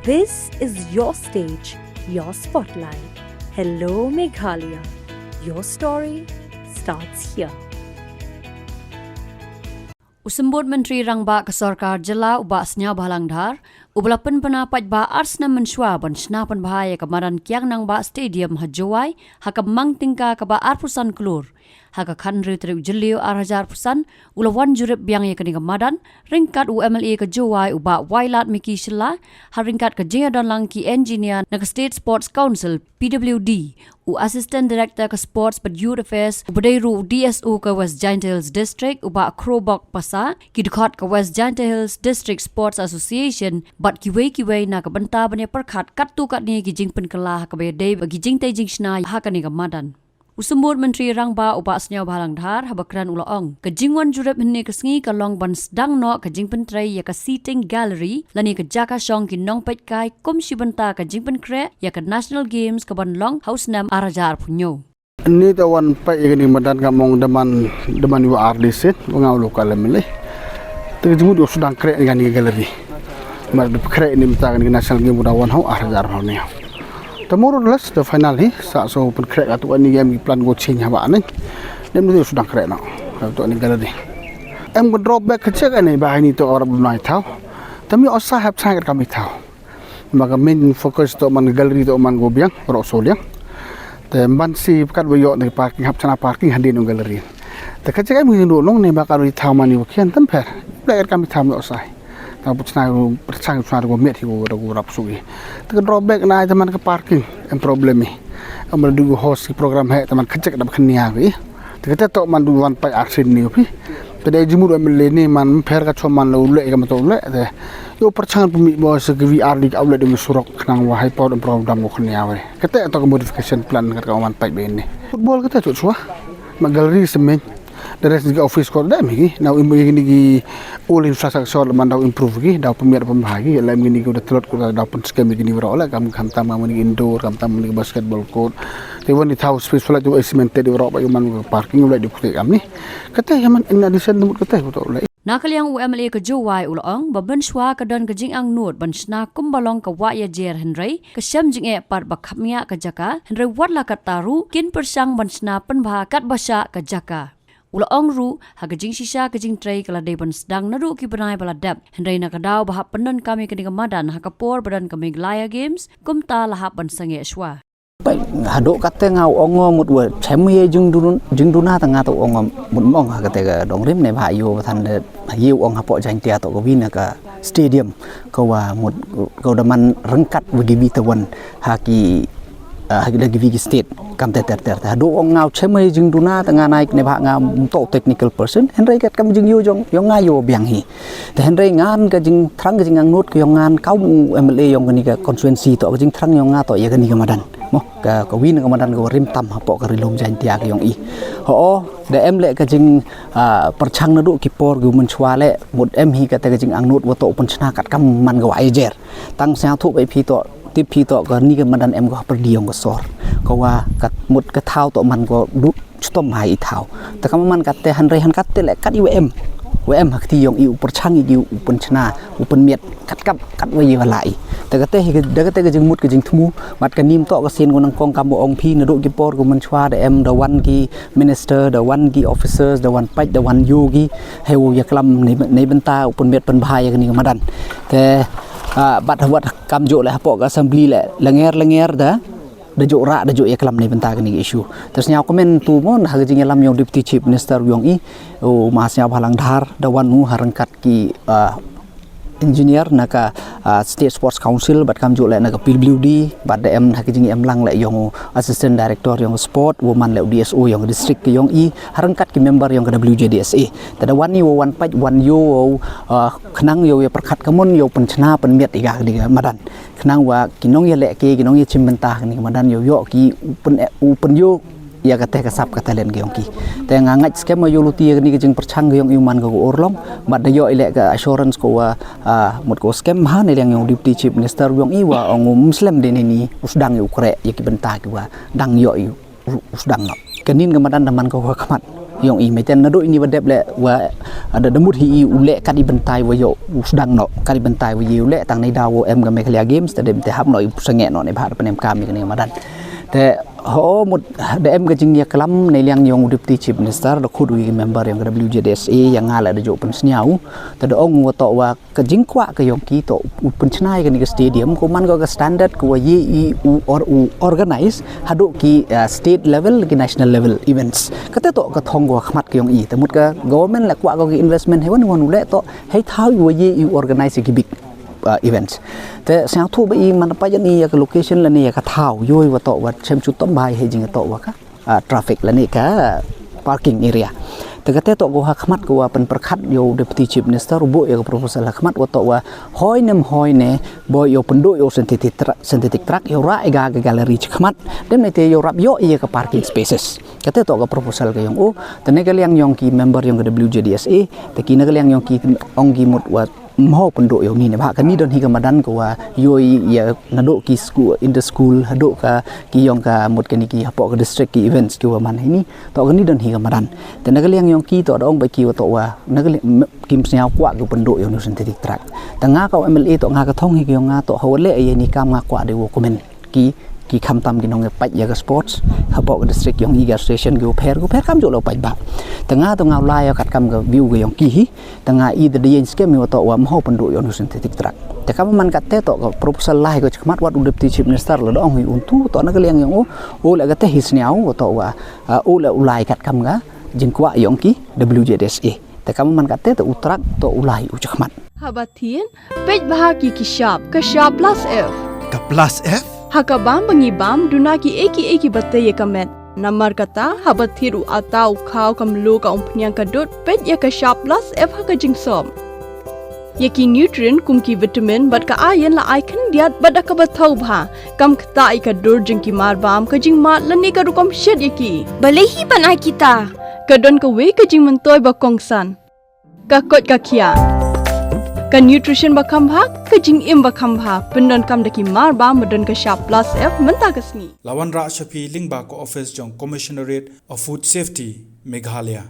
This is your stage, your spotlight. Hello, Meghalaya. Your story starts here. Usambut Menteri Nangbah ke Sarkar Jela ubak senya Bahalangdhar, ubalapan penapat ba arsna mensyua ban senapan bahaya kemaran Kiang Nangbah Stadium hajawai haka mang tingka ke ba arpusan kelur. Haka khandri teruk jeliu arhajar pusan ulawan jurip biang ye kini kemadan ringkat UMLA ke jawai ubak wailat Miki Shilla haringkat ke jengadan langki engineer na ke State Sports Council PWD u Assistant Director ke Sports but Youth Affairs ubadairu DSO ke West Giant Hills District ubak Kyrwoh Pasa kidukhat ke West Giant Hills District Sports Association bat kiwei na ke benta banya perkhat katu kat ni ki Jingpynkhreh ke bedai bagi jingshna haka ni kemadan. Usambut Menteri Nangbah ubak senya Bahalangdhar habakran ulaong ke jingwan jurep hene ke sengi ke long ban sedang no ke Jingpynkhreh ya ke seating gallery lani ke jaka syong ki nong petkai kum shibenta ke Jingpynkhreh ya ke National Games ke ban long house nam arajar punyo. Ini tawan pai yang dimadan kamong deman yu ardisit ngau lokal mele. Terjemut sedang krek dengan gallery. Mar krek ni minta dengan National Games budawan hau arajar hau ni. Tomorrow last the final hi sa so pen krek atu ani game plan go change haba ni dem ni sudah krek nak atu ani gallery em go drop back kecek ani bah ni to orang bunai tau tapi osa hab sangat kami tahu maka main focus to man gallery to man go biang ro soliang te ban si kat boyo ni parking hab sana parking hadin gallery te kecek em ni long ni bakal ri tahu mani kian temper black kami tahu osa tapi cina percang cina go met go rap sugi te drop back na teman ke parking em problem ni am du host program hai teman kecek dap khnia gi te kata to man du wan pai aksin ni pi te dai jimur am le ni man pher ka choman lo le ka to le te yo percang pumi bo se VR di outlet di surok knang wa hai pod program go khnia we kata to modification plan ka man pai be ni football kata tu suah ma gallery semen the rest of office ko da mi now ini gi all infrastructure man daw improve gi daw pemiat pembahagi lain gini udah telot ko daw pun scam gini wala ola kam tam mani indoor kam tam mani basketball court they want it house space wala to cemented di wala man parking wala di putik am ni kata yaman in addition numut kata ko to Nakaliang UMLA ke jawai ulaong baben shwa ke don ke jing ang nut ban shna kumbalong ke wa ya jer Henry ke syam jing e par bakhamya ke jaka Henry wat la kataru kin persang ban shna penbha kat basha ke jaka Ulaong ru haga jing shisha ke jing tray kala deban sedang naru ki benai baladap Henry nak daw bahap penon kami ke kemadan haka por badan ke Meghalaya Games kumta lahap ban sange shwa hadok kate ngau ongo mut we chemye jing duna tanga to ongo mut mong ha kate ga dong rim ne bha yo than de yu ong ha po jang tia to ko win ka stadium ko wa mut ko daman rengkat bagi bitawan ha ki lagi vigi state kam ter do ong ngau chemai jing duna tanga naik ne bha nga to technical person henry kat kam jing yu jong yong nga yo biang hi te henry ngan ka jing thrang ka jing ang not ko yong ngan kau MLA yong ni ka constituency to ka jing thrang yong nga to ya ka ni ka madan mo ka win ka madan ko rim tam ha po ka rilom jan tia ka yong i ho de em le ka jing perchang na do ki por gu mun chwa le mut em hi ka te ka jing ang not wo to pun chna kat kam man ga wai jer tang sa thu bai phi to tipi to ko ni ke madan em ko perdiong ko sor ko wa kat mut ka thau to man ko du stom hai thau ta kam man kat te han re han kat te le kat IWM WM hak ti yong i upar chang i upan chna upan miet kat wa yi walai ta ka te ka jing mut ka jing thmu mat ka nim to ka sen ko nang kong kam ong phi na do ki por ko man chwa de em the one ki minister the one ki officers the one pach the one yogi heu ya klam nei benta upan miet pan bhai ka ni madan te bat wat kam jo le hapo assembly le lenger da jo ra da jo eklam ni benta ni issue terus nya komen tu mon ha jing lam yong deputy chief minister yong i o masnya Bahalangdhar da wan nu harangkat ki engineer naka State Sports Council bat kam jo le naka PWD bat da em ha jing em lang le yong assistant director yong sport woman le DSO yong district ki yong i harangkat ki member yong WJDSA da wan ni wan pach wan yo khnang yo ya perkhat kamun yo penchna penmiet iga di madan khnang wa kinong ya le ke kinong ya chimbenta ni madan yo ki upen yo ya kate kasap kate len ge yongki te ngangaj skem yo luti ni ke jing perchang ge yong iman go orlong bad de yo ile ka assurance ko wa mut ko skem ha ne yang yong deputy chief minister yong i wa ong muslim de ni usdang yo kre ya ki benta ki wa dang yo usdang kenin ke madan daman ko kamat yong i meten na do ini wadep le wa ada demut hi ule kan ibentai wa yo sedang no kan ibentai wa yi ule tang nei dawo em ga Meghalaya games te dem te hap no sange no nei bhar panem kami ni madan te ho mut de em ga jingya kalam nei liang yong deputy chief minister da khud wi member yang WJDSA yang ngala da jo pen sniau te da ong wa to wa ka jingkwa ka yong ki to pen chnai ka ni ka stadium ko man ga standard ko yi u or organize hadu ki state level ki national level events kate to ka thong go khmat ka yong i te mut ka government la kwa ko ki investment he wan ule to hei thau yi organize ki big events te sang thu bai man pa yani ya location la ni ya ka thau yoi wa to wa chem chu tom bai he jing to wa ka traffic la ni ka parking area te ka te to go ha khmat ko wa pen prakhat yo deputy chief minister bo ya proposal ha khmat wa to wa hoi ne bo yo pendo yo synthetic track yo ra ga gallery khmat dem ne te yo rap yo ya ka parking spaces ka te to ga proposal ka yong o te ne ga liang yong ki member yong WJDSA te ki ne ga liang yong ki ong gi mut wa mau penduk yang ni bah kami don hingga madan ko yoi ya naduk ki school in the school haduk ka ki yong ka mut kani ki hapok ka district ki events ki wa man ini to kani don hingga madan te nagal yang ki to dong ba ki to wa nagal kim snyao kwa ko penduk yang synthetic track tanga ka MLA to nga ka thong hi ki nga to hole ai ni kam nga kwa de wo komen ki kham tam ki nong pa ya ka sports hapok district yang iga station go pher kam jo lo pa ba tanga to ngau lai kat kam ga view ga yang ki hi tanga I the yen scam mi to wa mo pendu yo synthetic track te kam man kat te to proposal lai ko chmat wat deputy chief minister lo dong hi untu to na ga liang yang o la ga te hi sniao to wa o la ulai kat kam ga jingkwa yang ki WJDSA te kam man kat te to utrak to ulai u chmat habatin pej bahaki ki sharp plus f ka plus f hakabam bangi bam duna ki eki batte ye kamet namar kata habathiru atau khau kamlu ka umpnyang kadut pet ya ka sharp plus f haka jingsom yaki nutrient kumki vitamin bat ka iron la icon diat bada ka bathau bha kam khta I ka dur jingki mar bam ka jing ma lani ka rukom shed yaki balehi banai kita ka don ka we ka jing mentoy ba kongsan ka kot ka khia ka nutrition ba khambha ka jing im ba khambha pendon kam daki mar ba modon ka sharp plus f menta kasni lawan ra shapi lingba ko office jong commissionerate of food safety Meghalaya